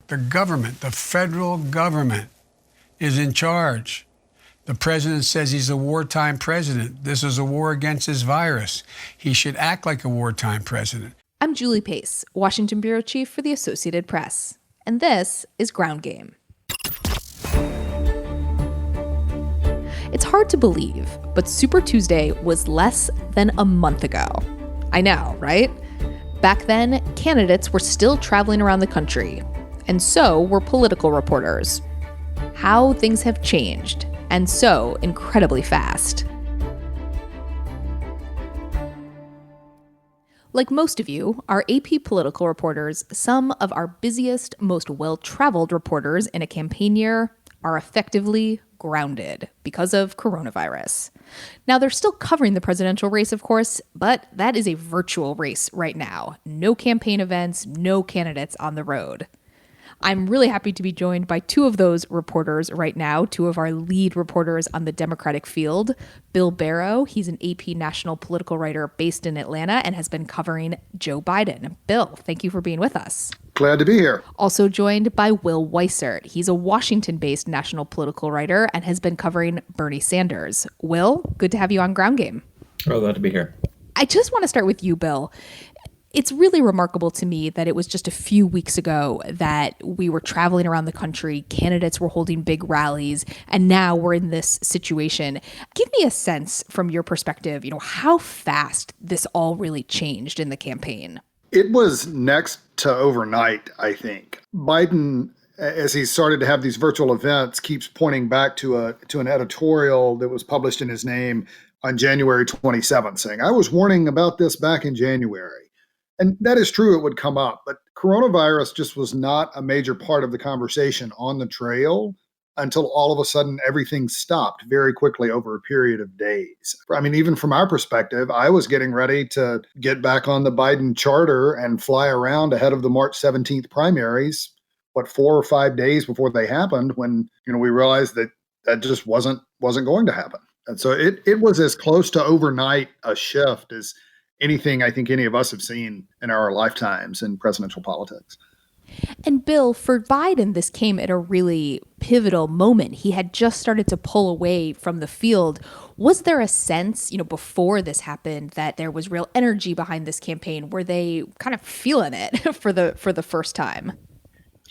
The government, the federal government, is in charge. The president says he's a wartime president. This is a war against this virus. He should act like a wartime president. I'm Julie Pace, Washington Bureau Chief for the Associated Press. And this is Ground Game. It's hard to believe, but Super Tuesday was less than a month ago. I know, right? Back then, candidates were still traveling around the country, and so were political reporters. How things have changed, and so incredibly fast. Like most of you, our AP political reporters, some of our busiest, most well-traveled reporters in a campaign year, are effectively grounded because of coronavirus. Now, they're still covering the presidential race, of course, but that is a virtual race right now. No campaign events, no candidates on the road. I'm really happy to be joined by two of those reporters right now, two of our lead reporters on the Democratic field. Bill Barrow, he's an AP national political writer based in Atlanta and has been covering Joe Biden. Bill, thank you for being with us. Glad to be here. Also joined by Will Weissert. He's a Washington-based national political writer and has been covering Bernie Sanders. Will, good to have you on Ground Game. Oh, glad to be here. I just want to start with you, Bill. It's really remarkable to me that it was just a few weeks ago that we were traveling around the country, candidates were holding big rallies, and now we're in this situation. Give me a sense from your perspective, how fast this all really changed in the campaign. It was next to overnight, I think. Biden, as he started to have these virtual events, keeps pointing back to an editorial that was published in his name on January 27th, saying, I was warning about this back in January. And that is true, it would come up, but coronavirus just was not a major part of the conversation on the trail until all of a sudden everything stopped very quickly over a period of days. I mean, even from our perspective, I was getting ready to get back on the Biden charter and fly around ahead of the March 17th primaries, 4 or 5 days before they happened, when we realized that just wasn't going to happen. And so it was as close to overnight a shift as anything I think any of us have seen in our lifetimes in presidential politics. And Bill, for Biden, this came at a really pivotal moment. He had just started to pull away from the field. Was there a sense, before this happened, that there was real energy behind this campaign? Were they kind of feeling it for the first time?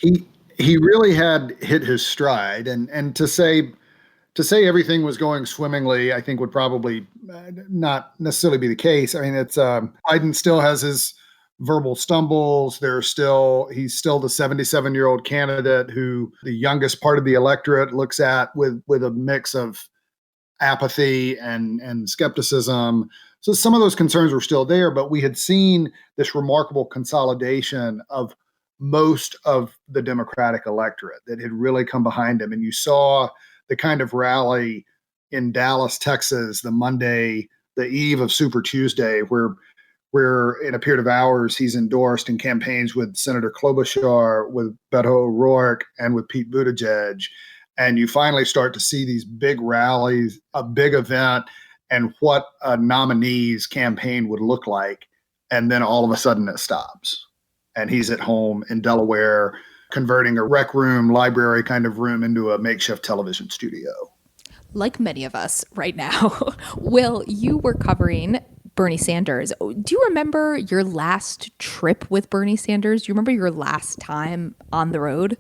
He really had hit his stride, and to say everything was going swimmingly, I think would probably not necessarily be the case. I mean, it's Biden still has his verbal stumbles. He's still the 77-year-old candidate who the youngest part of the electorate looks at with a mix of apathy and skepticism. So some of those concerns were still there, but we had seen this remarkable consolidation of most of the Democratic electorate that had really come behind him. And you saw the kind of rally in Dallas, Texas, the eve of Super Tuesday, where in a period of hours he's endorsed in campaigns with Senator Klobuchar, with Beto O'Rourke, and with Pete Buttigieg. And you finally start to see these big rallies, a big event, and what a nominee's campaign would look like. And then all of a sudden it stops. And he's at home in Delaware, converting a rec room, library kind of room into a makeshift television studio. Like many of us right now. Will, you were covering Bernie Sanders. Do you remember your last trip with Bernie Sanders? Do you remember your last time on the road?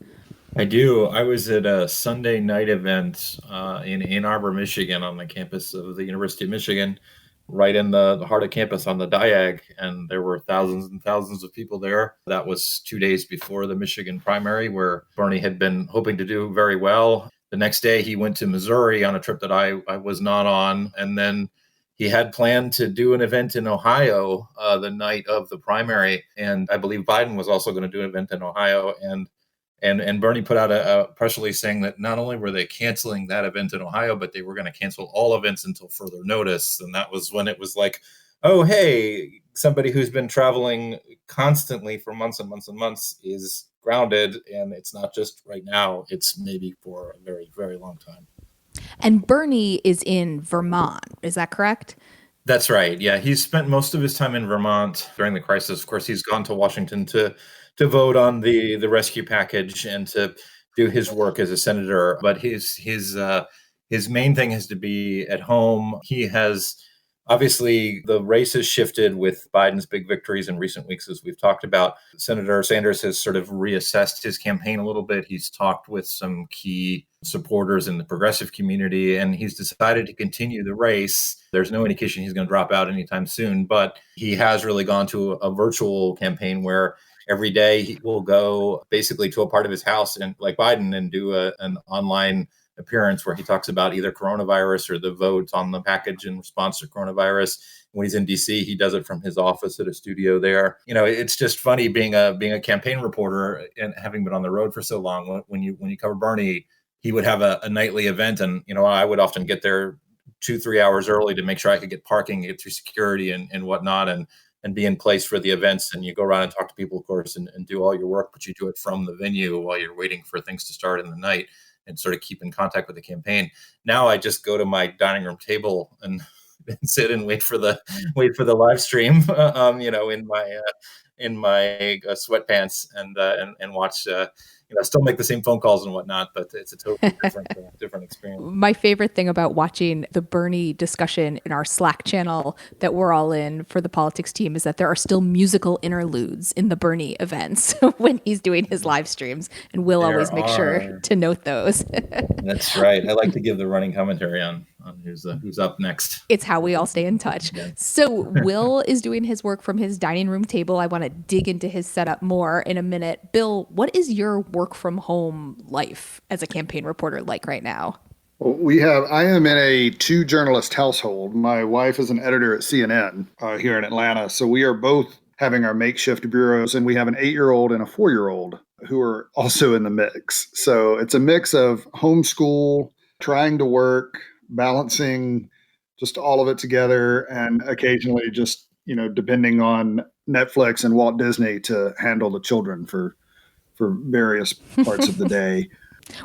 I do. I was at a Sunday night event in Ann Arbor, Michigan, on the campus of the University of Michigan, right in the heart of campus on the Diag, and there were thousands and thousands of people there. That was 2 days before the Michigan primary, where Bernie had been hoping to do very well. The next day, he went to Missouri on a trip that I was not on, and then he had planned to do an event in Ohio the night of the primary, and I believe Biden was also going to do an event in Ohio, and Bernie put out a press release saying that not only were they canceling that event in Ohio, but they were going to cancel all events until further notice. And that was when it was like, oh, hey, somebody who's been traveling constantly for months and months and months is grounded. And it's not just right now, it's maybe for a very, very long time. And Bernie is in Vermont. Is that correct? That's right. Yeah, he's spent most of his time in Vermont during the crisis. Of course, he's gone to Washington to vote on the rescue package and to do his work as a senator. But his main thing is to be at home. He has obviously the race has shifted with Biden's big victories in recent weeks, as we've talked about. Senator Sanders has sort of reassessed his campaign a little bit. He's talked with some key supporters in the progressive community, and he's decided to continue the race. There's no indication he's going to drop out anytime soon, but he has really gone to a virtual campaign where every day he will go basically to a part of his house and like Biden and do an online appearance where he talks about either coronavirus or the votes on the package in response to coronavirus. When he's in DC, he does it from his office at a studio there. It's just funny being a campaign reporter and having been on the road for so long. When you cover Bernie, he would have a nightly event, and I would often get there 2-3 hours early to make sure I could get parking, get through security and whatnot, and be in place for the events. And you go around and talk to people, of course, and do all your work, but you do it from the venue while you're waiting for things to start in the night and sort of keep in contact with the campaign. Now I just go to my dining room table and sit and wait for the live stream, in my sweatpants and watch. Still make the same phone calls and whatnot, but it's a totally different experience. My favorite thing about watching the Bernie discussion in our Slack channel that we're all in for the politics team is that there are still musical interludes in the Bernie events when he's doing his live streams, and we'll always make sure to note those. That's right. I like to give the running commentary on who's up next. It's how we all stay in touch. Yeah. So Will is doing his work from his dining room table. I want to dig into his setup more in a minute. Bill, what is your work from home life as a campaign reporter like right now? Well, I am in a 2-journalist household. My wife is an editor at CNN here in Atlanta. So we are both having our makeshift bureaus, and we have an 8-year-old and a 4-year-old who are also in the mix. So it's a mix of homeschool, trying to work, balancing just all of it together, and occasionally just, depending on Netflix and Walt Disney to handle the children for various parts of the day.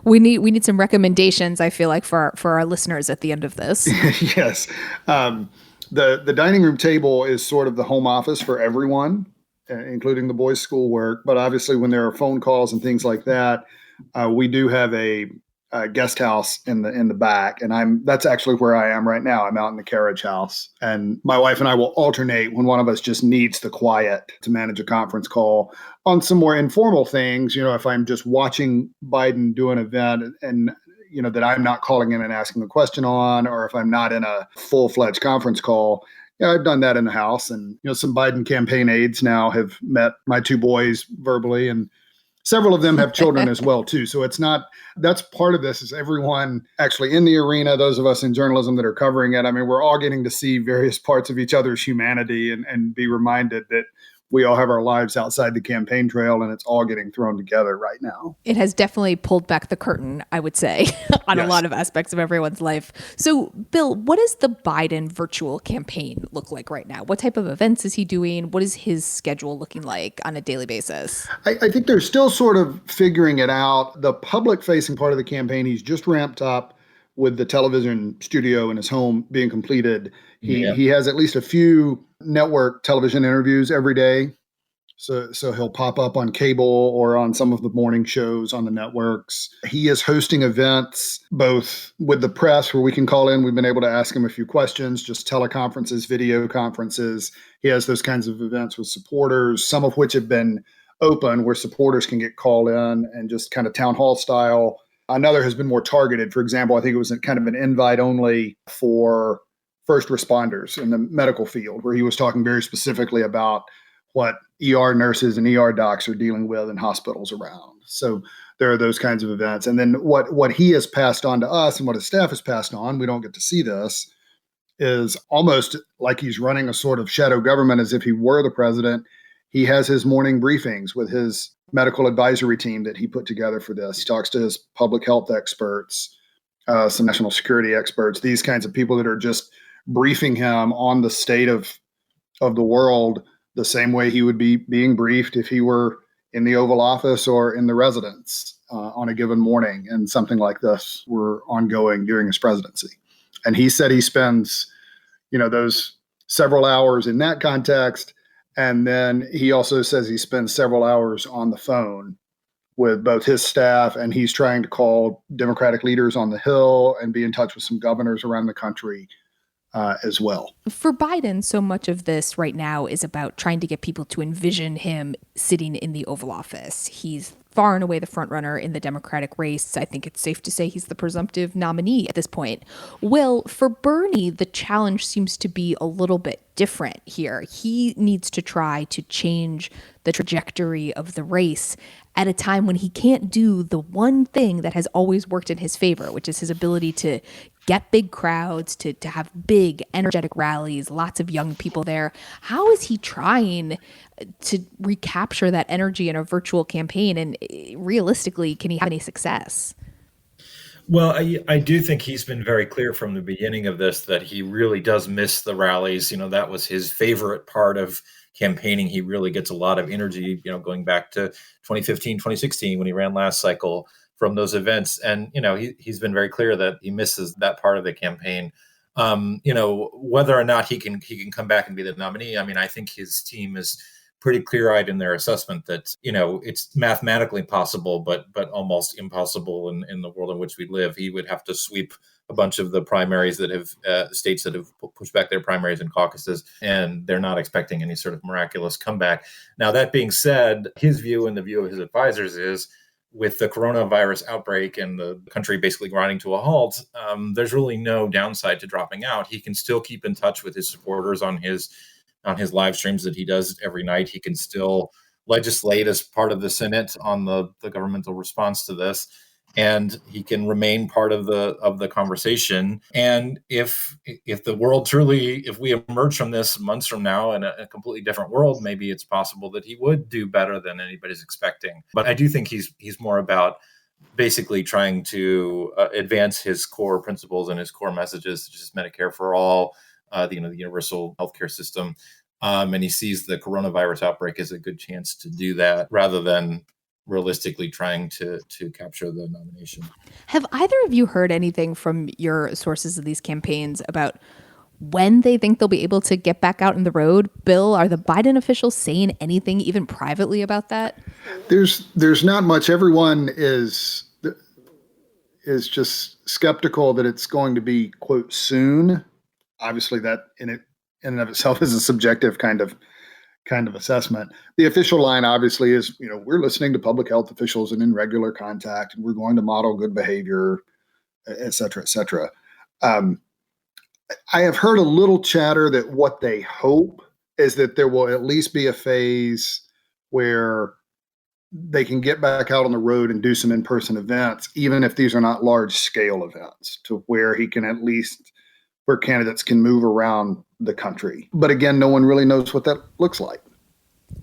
We need some recommendations, I feel like, for our listeners at the end of this. Yes. The dining room table is sort of the home office for everyone, including the boys' schoolwork. But obviously, when there are phone calls and things like that, we do have a guest house in the back, and that's actually where I am right now. I'm out in the carriage house, and my wife and I will alternate when one of us just needs the quiet to manage a conference call on some more informal things. If I'm just watching Biden do an event and that I'm not calling in and asking a question on, or if I'm not in a full-fledged conference call. I've done that in the house, and some Biden campaign aides now have met my 2 boys verbally, and several of them have children as well, too. So that's part of this, is everyone actually in the arena, those of us in journalism that are covering it. I mean, we're all getting to see various parts of each other's humanity and be reminded that we all have our lives outside the campaign trail, and it's all getting thrown together right now. It has definitely pulled back the curtain, I would say, on a lot of aspects of everyone's life. So, Bill, what does the Biden virtual campaign look like right now? What type of events is he doing? What is his schedule looking like on a daily basis? I think they're still sort of figuring it out. The public-facing part of the campaign, he's just ramped up with the television studio in his home being completed. He has at least a few network television interviews every day. So he'll pop up on cable or on some of the morning shows on the networks. He is hosting events both with the press where we can call in. We've been able to ask him a few questions, just teleconferences, video conferences. He has those kinds of events with supporters, some of which have been open where supporters can get called in and just kind of town hall style. Another has been more targeted. For example, I think it was kind of an invite only for first responders in the medical field, where he was talking very specifically about what ER nurses and ER docs are dealing with in hospitals around. So there are those kinds of events. And then what he has passed on to us and what his staff has passed on, we don't get to see this, is almost like he's running a sort of shadow government as if he were the president. He has his morning briefings with his medical advisory team that he put together for this. He talks to his public health experts, some national security experts, these kinds of people that are just briefing him on the state of the world the same way he would be being briefed if he were in the Oval Office or in the residence on a given morning. And something like this were ongoing during his presidency. And he said he spends, those several hours in that context. And then he also says he spends several hours on the phone with both his staff, and he's trying to call Democratic leaders on the Hill and be in touch with some governors around the country as well. For Biden, so much of this right now is about trying to get people to envision him sitting in the Oval Office. He's far and away the front runner in the Democratic race. I think it's safe to say he's the presumptive nominee at this point. Will, for Bernie, the challenge seems to be a little bit different here. He needs to try to change the trajectory of the race at a time when he can't do the one thing that has always worked in his favor, which is his ability to get big crowds, to have big, energetic rallies, lots of young people there. How is he trying to recapture that energy in a virtual campaign? And realistically, can he have any success? Well, I do think he's been very clear from the beginning of this that he really does miss the rallies. That was his favorite part of campaigning. He really gets a lot of energy, going back to 2015, 2016 when he ran last cycle from those events. And, he's been very clear that he misses that part of the campaign. Whether or not he can come back and be the nominee. I mean, I think his team is pretty clear-eyed in their assessment that, it's mathematically possible, but almost impossible in the world in which we live. He would have to sweep a bunch of the primaries that have states that have pushed back their primaries and caucuses, and they're not expecting any sort of miraculous comeback. Now, that being said, his view and the view of his advisors is with the coronavirus outbreak and the country basically grinding to a halt, there's really no downside to dropping out. He can still keep in touch with his supporters on his live streams that he does every night. He can still legislate as part of the Senate on the governmental response to this, and he can remain part of the conversation. And if the world truly, if we emerge from this months from now in a completely different world, maybe it's possible that he would do better than anybody's expecting. But I do think he's more about basically trying to advance his core principles and his core messages, such as Medicare for all, the universal healthcare system. And he sees the coronavirus outbreak as a good chance to do that rather than realistically trying to capture the nomination. Have either of you heard anything from your sources of these campaigns about when they think they'll be able to get back out on the road? Bill, are the Biden officials saying anything even privately about that? There's not much. Everyone is just skeptical that it's going to be, quote, soon. Obviously, that in and of itself is a subjective kind of assessment. The official line obviously is, we're listening to public health officials and in regular contact, and we're going to model good behavior, et cetera, et cetera. I have heard a little chatter that what they hope is that there will at least be a phase where they can get back out on the road and do some in-person events, even if these are not large-scale events, to where he can at least, where candidates can move around the country. But again, no one really knows what that looks like.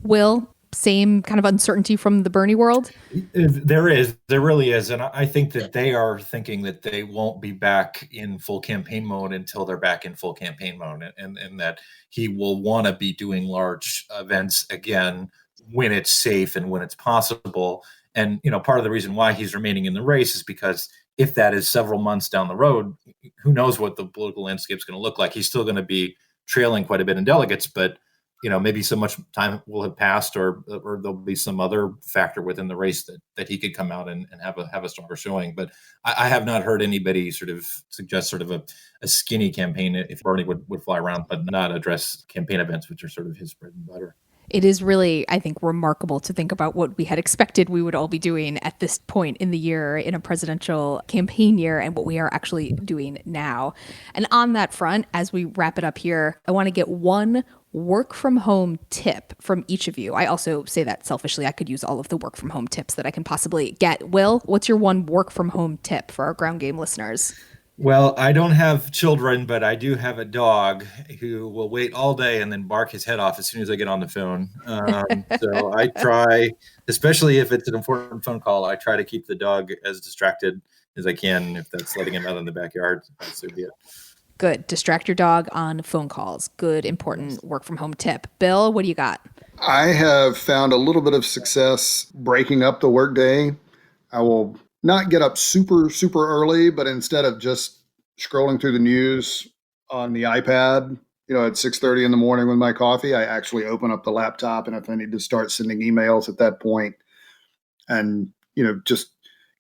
Will, same kind of uncertainty from the Bernie world? There really is. And I think that they are thinking that they won't be back in full campaign mode until they're back in full campaign mode, and that he will want to be doing large events again when it's safe and when it's possible. And, part of the reason why he's remaining in the race is because if that is several months down the road, who knows what the political landscape is going to look like. He's still going to be trailing quite a bit in delegates, but maybe so much time will have passed, or there'll be some other factor within the race that he could come out and have a stronger showing. But I have not heard anybody sort of suggest sort of a skinny campaign if Bernie would fly around, but not address campaign events, which are sort of his bread and butter. It is really, I think, remarkable to think about what we had expected we would all be doing at this point in the year in a presidential campaign year and what we are actually doing now. And on that front, as we wrap it up here, I want to get one work from home tip from each of you. I also say that selfishly. I could use all of the work from home tips that I can possibly get. Will, what's your one work from home tip for our ground game listeners? Well, I don't have children, but I do have a dog who will wait all day and then bark his head off as soon as I get on the phone. So I try, especially if it's an important phone call, I try to keep the dog as distracted as I can. If that's letting him out in the backyard, so be it. Good. Distract your dog on phone calls. Good, important work from home tip. Bill, what do you got? I have found a little bit of success breaking up the workday. I will not get up super, super early, but instead of just scrolling through the news on the iPad, at 6:30 in the morning with my coffee, I actually open up the laptop, and if I need to start sending emails at that point, and just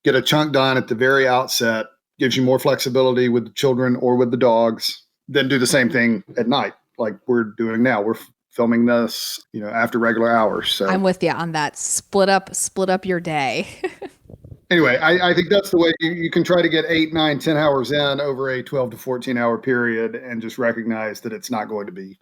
get a chunk done at the very outset, gives you more flexibility with the children or with the dogs. Then do the same thing at night, like we're doing now. We're filming this, after regular hours. So I'm with you on that. Split up your day. Anyway, I think that's the way you can try to get 8, 9, 10 hours in over a 12 to 14 hour period, and just recognize that it's not going to be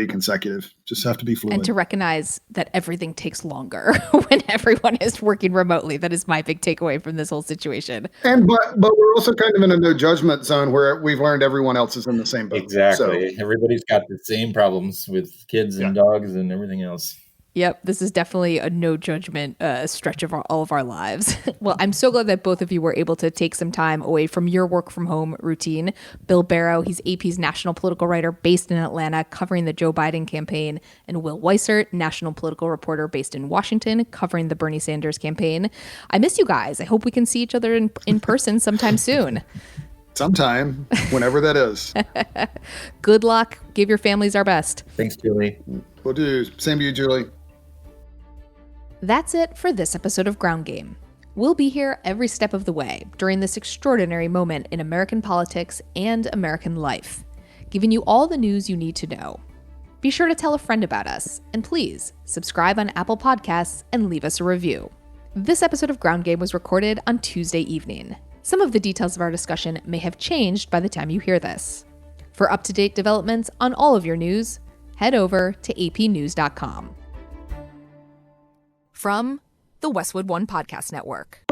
consecutive. Just have to be fluid. And to recognize that everything takes longer when everyone is working remotely. That is my big takeaway from this whole situation. But we're also kind of in a no judgment zone where we've learned everyone else is in the same boat. Exactly. So, everybody's got the same problems with kids and dogs and everything else. Yep, this is definitely a no judgment stretch of all of our lives. Well, I'm so glad that both of you were able to take some time away from your work from home routine. Bill Barrow, he's AP's national political writer based in Atlanta, covering the Joe Biden campaign, and Will Weissert, national political reporter based in Washington, covering the Bernie Sanders campaign. I miss you guys. I hope we can see each other in person sometime soon. Sometime, whenever that is. Good luck. Give your families our best. Thanks, Julie. Will do. Same to you, Julie. That's it for this episode of Ground Game. We'll be here every step of the way during this extraordinary moment in American politics and American life, giving you all the news you need to know. Be sure to tell a friend about us, and please subscribe on Apple Podcasts and leave us a review. This episode of Ground Game was recorded on Tuesday evening. Some of the details of our discussion may have changed by the time you hear this. For up-to-date developments on all of your news, head over to apnews.com. From the Westwood One Podcast Network.